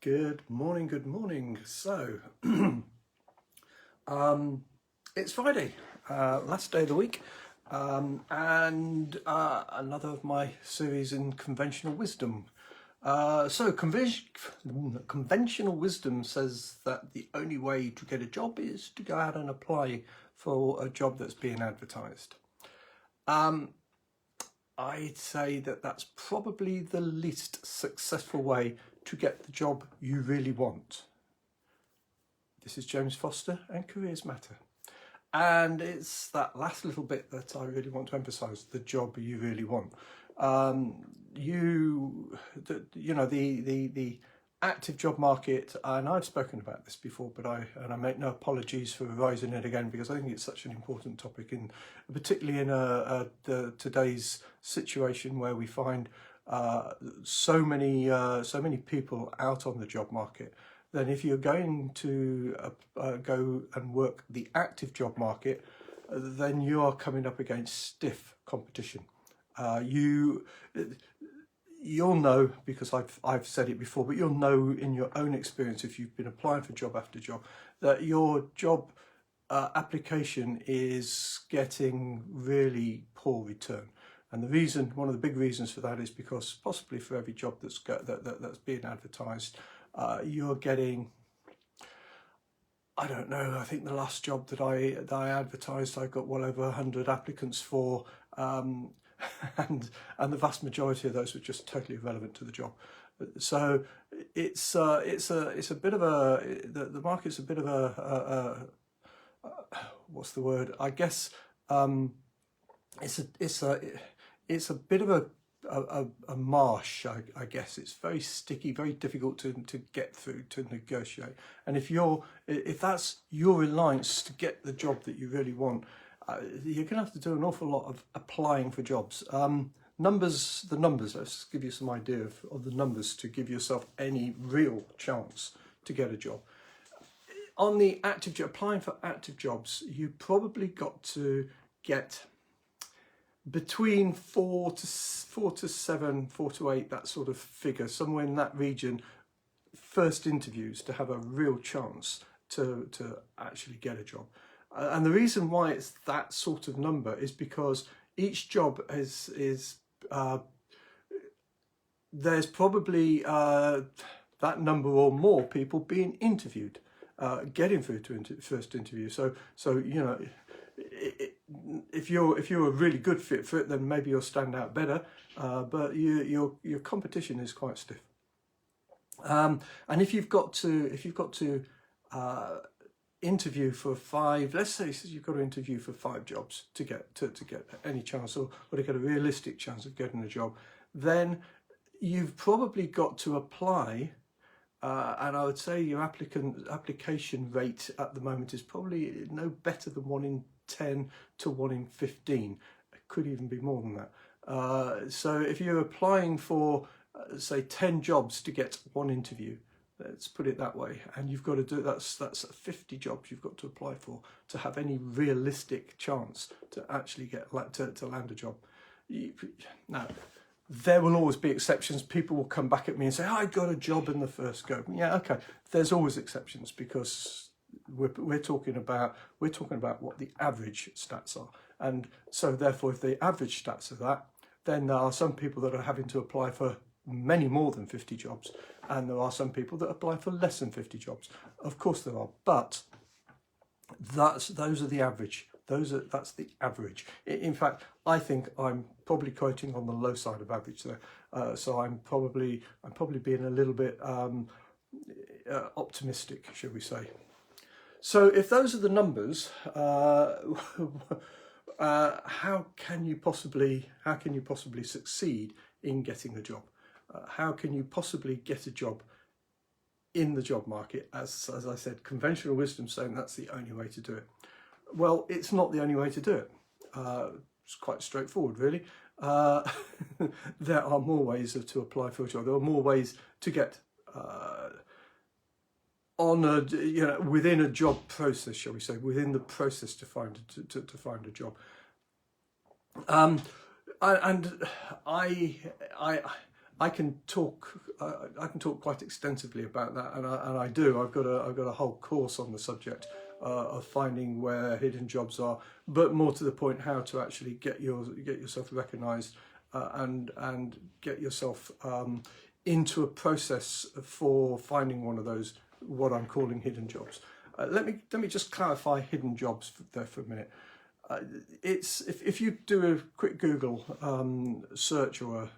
Good morning, good morning. So, it's Friday, last day of the week, and another of my series in conventional wisdom. Conventional wisdom says that the only way to get a job is to go out and apply for a job that's being advertised. I'd say that that's probably the least successful way to get the job you really want. This is James Foster and Careers Matter. And it's that last little bit that I really want to emphasise, the job you really want. The active job market, and I've spoken about this before, but I make no apologies for raising it again because I think it's such an important topic, particularly in today's situation where we find so many people out on the job market. Then if you're going to go and work the active job market, then you are coming up against stiff competition. You'll know, because I've said it before, but you'll know in your own experience if you've been applying for job after job that your job application is getting really poor return. And one of the big reasons for that is because possibly for every job that's being advertised, you're getting, I don't know, I think the last job that I advertised, I got well over 100 applicants for, and the vast majority of those were just totally irrelevant to the job. So it's a bit of the market's a bit of a what's the word? I guess it's a bit of a marsh, I guess. It's very sticky, very difficult to get through, to negotiate. And if that's your reliance to get the job that you really want, you're going to have to do an awful lot of applying for jobs. The numbers, let's give you some idea of the numbers to give yourself any real chance to get a job. On the applying for active jobs, you probably got to get between 4 to 7, 4 to 8, that sort of figure, somewhere in that region, first interviews to have a real chance to actually get a job. And the reason why it's that sort of number is because each job is there's probably that number or more people being interviewed, getting through to first interview. So you know, if you're a really good fit for it, then maybe you'll stand out better. But your competition is quite stiff. And if you've got to interview for 5, let's say you've got to interview for 5 jobs to get any chance or to get a realistic chance of getting a job, then you've probably got to apply. And I would say your application rate at the moment is probably no better than 1 in 10 to 1 in 15. It could even be more than that. So if you're applying for, say, 10 jobs to get 1 interview, let's put it that way, and you've got to do that's 50 jobs you've got to apply for to have any realistic chance to actually get to land a job. Now, there will always be exceptions. People will come back at me and say, I got a job in the first go. Yeah, okay. There's always exceptions because we're talking about what the average stats are. And so therefore, if the average stats are that, then there are some people that are having to apply for many more than 50 jobs. And there are some people that apply for less than 50 jobs. Of course there are, but those are the average. That's the average. In fact, I think I'm probably quoting on the low side of average there. So I'm probably being a little bit optimistic, shall we say? So if those are the numbers, how can you possibly succeed in getting a job? How can you possibly get a job in the job market? As I said, conventional wisdom saying that's the only way to do it. Well, it's not the only way to do it. It's quite straightforward, really. There are more ways to apply for a job. There are more ways to get within a job process, shall we say, within the process to find a job. And I can talk quite extensively about that, and I do. I've got a whole course on the subject of finding where hidden jobs are, but more to the point, how to actually get yourself recognised and get yourself into a process for finding one of those, what I'm calling hidden jobs. Let me just clarify hidden jobs there for a minute. It's if you do a quick Google search, or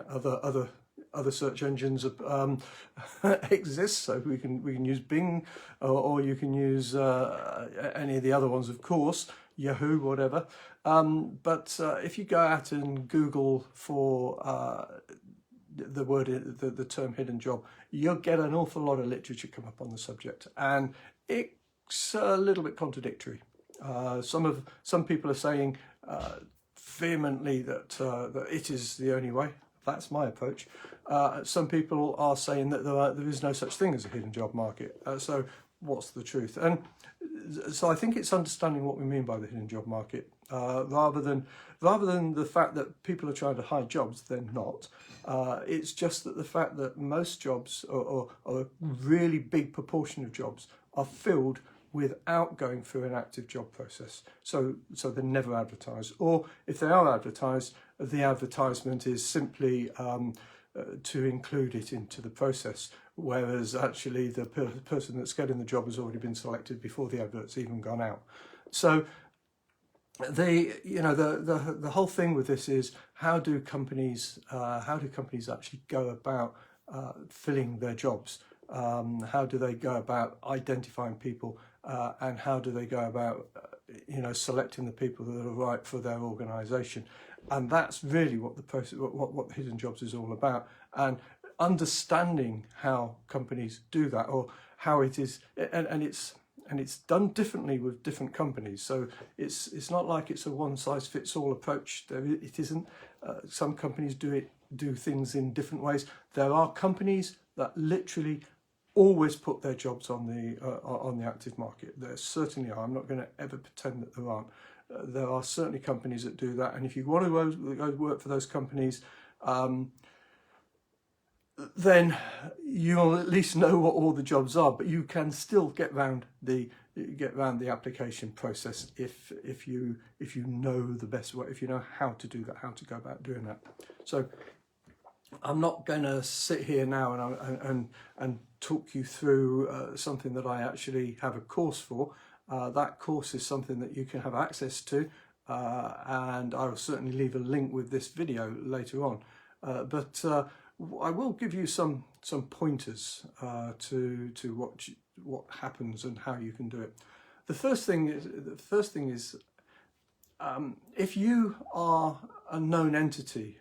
other search engines exist, so we can use Bing, or you can use any of the other ones, of course, Yahoo, whatever. But if you go out and Google for the term hidden job, you'll get an awful lot of literature come up on the subject, and it's a little bit contradictory. Some people are saying vehemently that it is the only way. That's my approach. Some people are saying that there is no such thing as a hidden job market. So what's the truth? And so I think it's understanding what we mean by the hidden job market, rather than the fact that people are trying to hide jobs. They're not. It's just that the fact that most jobs, or a really big proportion of jobs, are filled without going through an active job process. So they're never advertised, or if they are advertised, the advertisement is simply to include it into the process, whereas actually the person that's getting the job has already been selected before the advert's even gone out. So the whole thing with this is, how do companies actually go about filling their jobs? How do they go about identifying people, and how do they go about selecting the people that are right for their organisation? And that's really what the process, what hidden jobs is all about. And understanding how companies do that, or how it is, and it's done differently with different companies. So it's not like it's a one-size-fits-all approach. It isn't. Some companies do things in different ways. There are companies that literally always put their jobs on the active market. There certainly are. I'm not going to ever pretend that there aren't. There are certainly companies that do that, and if you want to go work for those companies, then you'll at least know what all the jobs are. But you can still get round the application process if you know the best way, if you know how to do that, how to go about doing that. So I'm not going to sit here now and talk you through something that I actually have a course for. That course is something that you can have access to, and I will certainly leave a link with this video later on. But I will give you some pointers to what happens and how you can do it. The first thing is if you are a known entity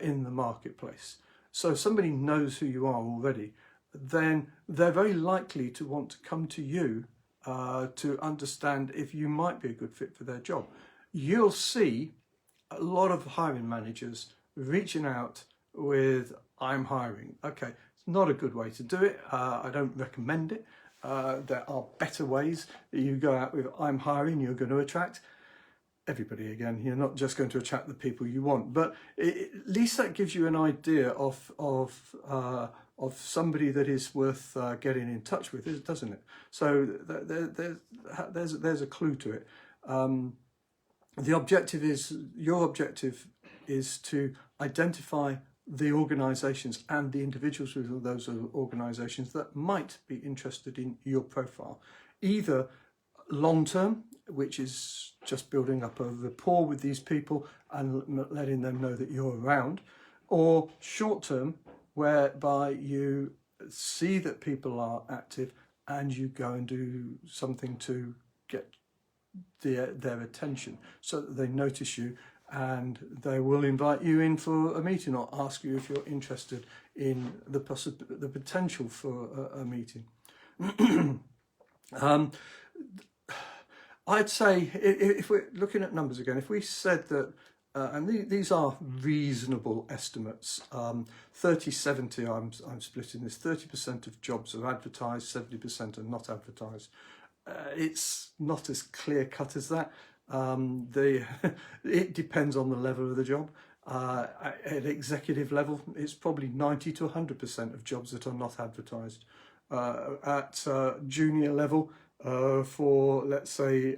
in the marketplace, so somebody knows who you are already, then they're very likely to want to come to you to understand if you might be a good fit for their job. You'll see a lot of hiring managers reaching out with, "I'm hiring." Okay, it's not a good way to do it. I don't recommend it. There are better ways. You go out with, "I'm hiring," you're going to attract everybody again. You're not just going to attract the people you want, but at least that gives you an idea of somebody that is worth getting in touch with, doesn't it? So there's a clue to it. Your objective is to identify the organisations and the individuals within those organisations that might be interested in your profile, either long term, which is just building up a rapport with these people and letting them know that you're around, or short term, whereby you see that people are active and you go and do something to get their attention so that they notice you, and they will invite you in for a meeting or ask you if you're interested in the potential for a meeting. I'd say, if we're looking at numbers again, if we said that, and these are reasonable estimates, 30-70, I'm splitting this, 30% of jobs are advertised, 70% are not advertised. It's not as clear cut as that. It depends on the level of the job. At executive level, it's probably 90 to 100% of jobs that are not advertised. At junior level, for let's say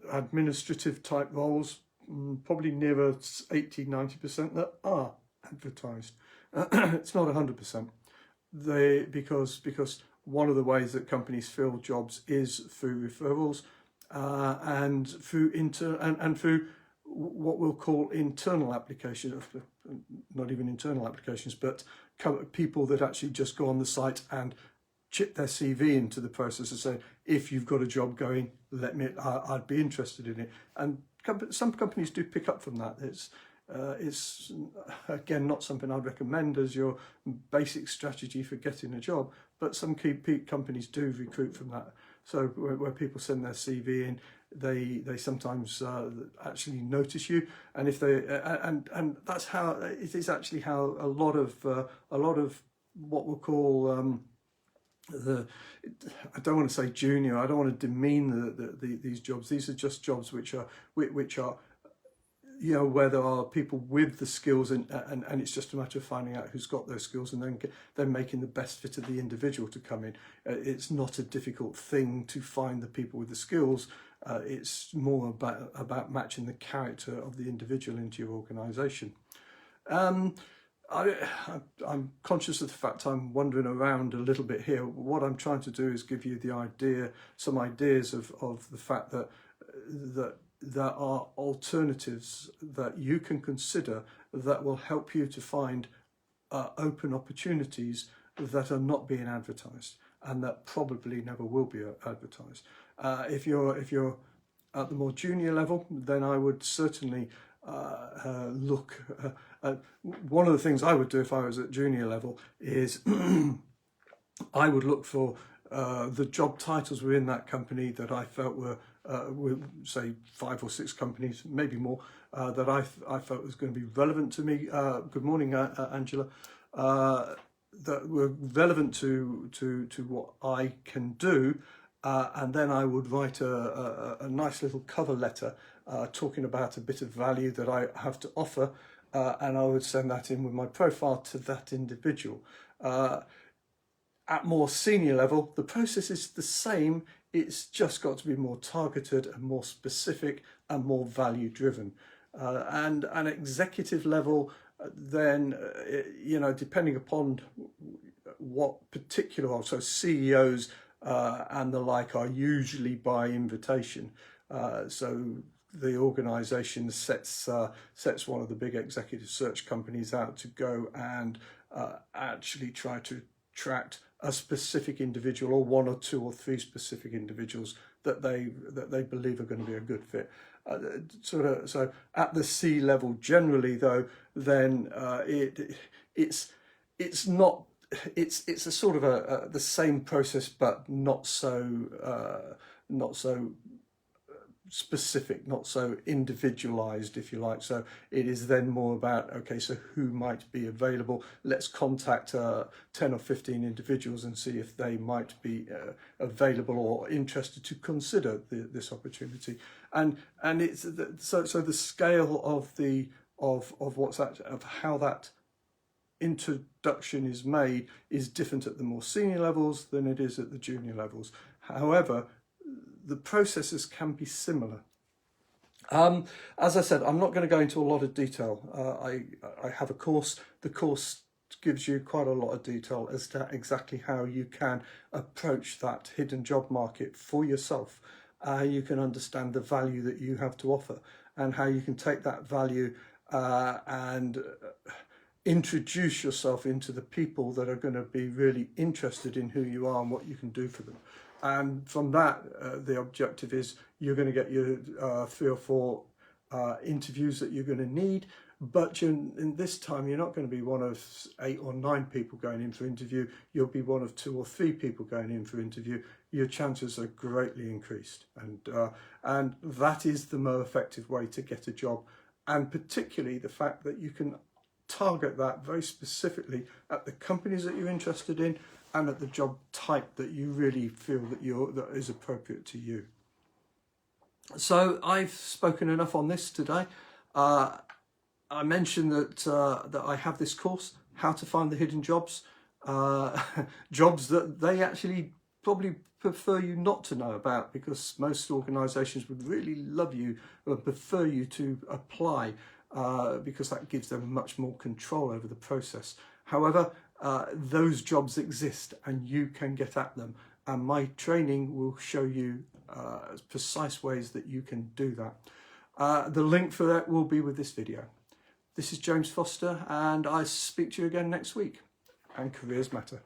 administrative type roles, probably nearer 80-90% that are advertised. It's not 100%. Because one of the ways that companies fill jobs is through referrals and through what we'll call internal applications, not even internal applications, but people that actually just go on the site and chip their CV into the process and say, if you've got a job going, I'd be interested in it. And some companies do pick up from that. It's again not something I'd recommend as your basic strategy for getting a job, but some key companies do recruit from that. So where people send their CV in, they sometimes actually notice you, and if they and that's how it is actually how a lot of what we'll call I don't want to say junior. I don't want to demean these jobs. These are just jobs which are where there are people with the skills and it's just a matter of finding out who's got those skills and then making the best fit of the individual to come in. It's not a difficult thing to find the people with the skills. It's more about matching the character of the individual into your organisation. I'm conscious of the fact I'm wandering around a little bit here. What I'm trying to do is give you some ideas of the fact that there are alternatives that you can consider that will help you to find open opportunities that are not being advertised and that probably never will be advertised. If you're at the more junior level, then I would certainly look at one of the things I would do if I was at junior level is I would look for the job titles within that company that I felt were say 5 or 6 companies, maybe more, that I felt was going to be relevant to me. Good morning, Angela. That were relevant to what I can do, and then I would write a nice little cover letter talking about a bit of value that I have to offer, and I would send that in with my profile to that individual. At more senior level, the process is the same. It's just got to be more targeted and more specific and more value driven. And an executive level, then, depending upon what particular role, so CEOs and the like are usually by invitation. So the organisation sets one of the big executive search companies out to go and actually try to attract a specific individual, or 1 or 2 or 3 specific individuals that they believe are going to be a good fit. So at the C level generally, though, then it's a sort of the same process, but not so specific, not so individualized, if you like. So it is then more about, okay, so who might be available? Let's contact 10 or 15 individuals and see if they might be available or interested to consider this opportunity. And it's so the scale of how that introduction is made is different at the more senior levels than it is at the junior levels. However, the processes can be similar. As I said, I'm not going to go into a lot of detail. I have a course. The course gives you quite a lot of detail as to exactly how you can approach that hidden job market for yourself. You can understand the value that you have to offer and how you can take that value and introduce yourself into the people that are going to be really interested in who you are and what you can do for them. And from that, the objective is you're going to get your 3 or 4 interviews that you're going to need. But in this time, you're not going to be one of 8 or 9 people going in for interview. You'll be one of 2 or 3 people going in for interview. Your chances are greatly increased. And that is the more effective way to get a job. And particularly the fact that you can target that very specifically at the companies that you're interested in and at the job type that you really feel that is appropriate to you. So I've spoken enough on this today. I mentioned that I have this course, How to Find the Hidden Jobs, jobs that they actually probably prefer you not to know about, because most organisations would really love you or prefer you to apply, because that gives them much more control over the process. However, those jobs exist and you can get at them, and my training will show you precise ways that you can do that. The link for that will be with this video. This is James Foster, and I speak to you again next week. And careers matter.